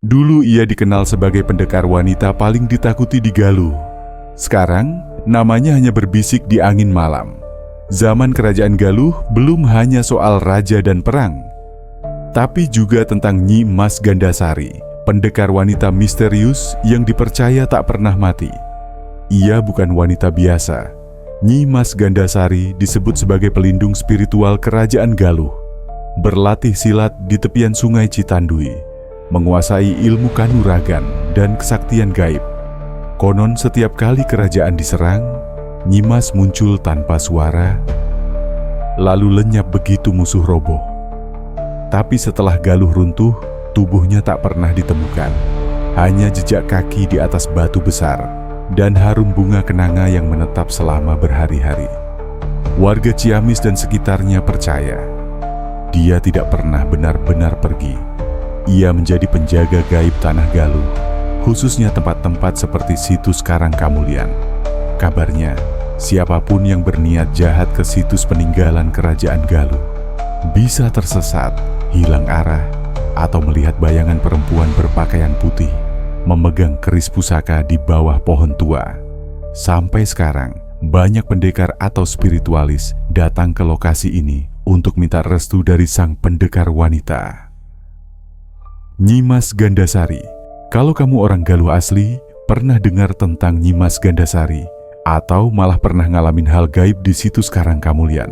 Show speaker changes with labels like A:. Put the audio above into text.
A: Dulu ia dikenal sebagai pendekar wanita paling ditakuti di Galuh. Sekarang, namanya hanya berbisik di angin malam. Zaman kerajaan Galuh belum hanya soal raja dan perang, tapi juga tentang Nyi Mas Gandasari, pendekar wanita misterius yang dipercaya tak pernah mati. Ia bukan wanita biasa. Nyi Mas Gandasari disebut sebagai pelindung spiritual kerajaan Galuh. Berlatih silat di tepian sungai Citandui, menguasai ilmu kanuragan dan kesaktian gaib. Konon setiap kali kerajaan diserang, Nyi Mas muncul tanpa suara, lalu lenyap begitu musuh roboh. Tapi setelah Galuh runtuh, tubuhnya tak pernah ditemukan. Hanya jejak kaki di atas batu besar dan harum bunga kenanga yang menetap selama berhari-hari. Warga Ciamis dan sekitarnya percaya dia tidak pernah benar-benar pergi. Ia menjadi penjaga gaib tanah Galuh, khususnya tempat-tempat seperti situs Karangkamulian. Kabarnya, siapapun yang berniat jahat ke situs peninggalan kerajaan Galuh bisa tersesat, hilang arah, atau melihat bayangan perempuan berpakaian putih memegang keris pusaka di bawah pohon tua. Sampai sekarang, banyak pendekar atau spiritualis datang ke lokasi ini untuk minta restu dari sang pendekar wanita. Nyi Mas Gandasari. Kalau kamu orang Galuh asli, pernah dengar tentang Nyi Mas Gandasari, atau malah pernah ngalamin hal gaib di situs Karangkamulian,